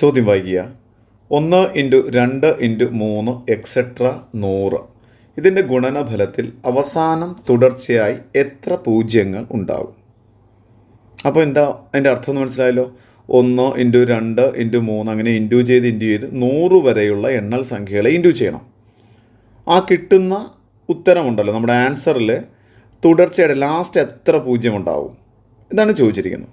ചോദ്യം വായിക്കുക. 1 × 2 × 3 എക്സെട്ര 100. ഇതിൻ്റെ ഗുണനഫലത്തിൽ അവസാനം തുടർച്ചയായി എത്ര പൂജ്യങ്ങൾ ഉണ്ടാകും? അപ്പോൾ എന്താ അതിൻ്റെ അർത്ഥം എന്ന് മനസ്സിലായല്ലോ. 1 × 2 × 3 അങ്ങനെ ഇൻറ്റു ചെയ്ത് 100 വരെയുള്ള എണ്ണൽ സംഖ്യകളെ ഇൻറ്റു ചെയ്യണം. ആ കിട്ടുന്ന ഉത്തരമുണ്ടല്ലോ, നമ്മുടെ ആൻസറിൽ തുടർച്ചയായിട്ട് ലാസ്റ്റ് എത്ര പൂജ്യം ഉണ്ടാവും, ഇതാണ് ചോദിച്ചിരിക്കുന്നത്.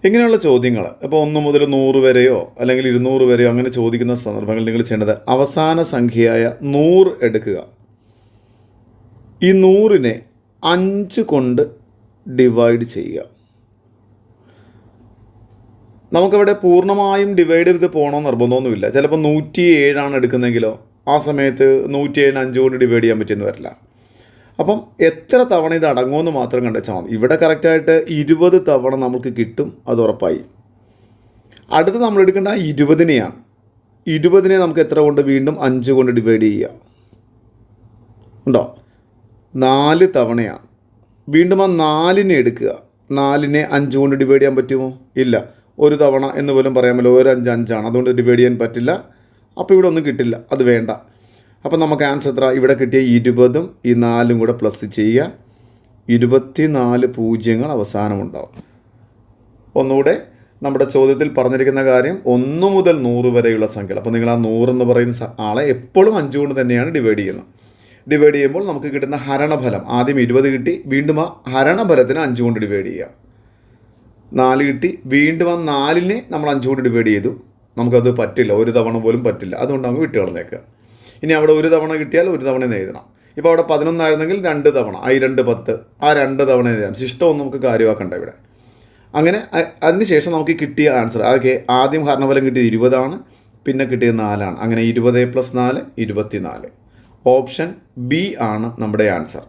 ഇങ്ങനെയുള്ള ചോദ്യങ്ങൾ ഇപ്പോൾ 1 മുതൽ 100 വരെയോ അല്ലെങ്കിൽ 200 വരെയോ അങ്ങനെ ചോദിക്കുന്ന സന്ദർഭങ്ങളിൽ നിങ്ങൾ ചെയ്യേണ്ടത് അവസാന സംഖ്യയായ 100 എടുക്കുക. ഈ 100നെ 5 കൊണ്ട് ഡിവൈഡ് ചെയ്യുക. നമുക്കിവിടെ പൂർണ്ണമായും ഡിവൈഡ് ചെയ്ത് പോകണമെന്ന് നിർബന്ധമൊന്നുമില്ല. ചിലപ്പോൾ 107 എടുക്കുന്നതെങ്കിലോ ആ സമയത്ത് 107 5 കൊണ്ട് ഡിവൈഡ് ചെയ്യാൻ പറ്റിയെന്ന് വരില്ല. അപ്പം എത്ര തവണ ഇത് അടങ്ങുമെന്ന് മാത്രം കണ്ടുവച്ചാൽ മതി. ഇവിടെ കറക്റ്റായിട്ട് 20 തവണ നമുക്ക് കിട്ടും, അത് ഉറപ്പായി. അടുത്ത് നമ്മൾ എടുക്കേണ്ട 20നെയാണ്. 20നെ നമുക്ക് എത്ര കൊണ്ട് വീണ്ടും 5 കൊണ്ട് ഡിവൈഡ് ചെയ്യുക ഉണ്ടോ? 4 തവണയാണ്. വീണ്ടും ആ 4നെ എടുക്കുക. 4നെ 5 കൊണ്ട് ഡിവൈഡ് ചെയ്യാൻ പറ്റുമോ? ഇല്ല. ഒരു തവണ എന്ന് പോലും പറയാമല്ലോ. 1 5 5ആണ്, അതുകൊണ്ട് ഡിവൈഡ് ചെയ്യാൻ പറ്റില്ല. അപ്പോൾ ഇവിടെ ഒന്നും കിട്ടില്ല, അത് വേണ്ട. അപ്പോൾ നമുക്ക് ആൻസർ എത്ര? ഇവിടെ കിട്ടിയ 20ഉം ഈ 4ഉം കൂടെ പ്ലസ് ചെയ്യുക. 24 പൂജ്യങ്ങൾ അവസാനമുണ്ടാവും. ഒന്നുകൂടെ നമ്മുടെ ചോദ്യത്തിൽ പറഞ്ഞിരിക്കുന്ന കാര്യം 1 മുതൽ 100 വരെയുള്ള സംഖ്യകൾ. അപ്പോൾ നിങ്ങൾ ആ 100 എന്ന് പറയുന്ന ആളെ എപ്പോഴും 5 കൊണ്ട് തന്നെയാണ് ഡിവൈഡ് ചെയ്യുന്നത്. ഡിവൈഡ് ചെയ്യുമ്പോൾ നമുക്ക് കിട്ടുന്ന ഹരണഫലം ആദ്യം 20 കിട്ടി, വീണ്ടും ആ ഹരണഫലത്തിന് 5 കൊണ്ട് ഡിവൈഡ് ചെയ്യുക. 4 കിട്ടി, വീണ്ടും ആ 4നെ നമ്മൾ 5 കൊണ്ട് ഡിവൈഡ് ചെയ്തു. നമുക്കത് പറ്റില്ല, ഒരു തവണ പോലും പറ്റില്ല, അതുകൊണ്ട് അങ്ങ് വിട്ട് കളഞ്ഞേക്കുക. ഇനി അവിടെ ഒരു തവണ കിട്ടിയാൽ ഒരു തവണ എഴുതണം. ഇപ്പോൾ അവിടെ 11 ആയിരുന്നെങ്കിൽ 2 തവണ, 2 10, ആ 2 തവണ എഴുതാം. ശിഷ്ടമൊന്നും നമുക്ക് കാര്യമാക്കണ്ട ഇവിടെ. അങ്ങനെ അതിനുശേഷം നമുക്ക് കിട്ടിയ ആൻസർ ആദ്യം ഹരണഫലം കിട്ടിയത് 20 പിന്നെ കിട്ടിയത് 4. അങ്ങനെ 20 + 4 24. ഓപ്ഷൻ ബി ആണ് നമ്മുടെ ആൻസർ.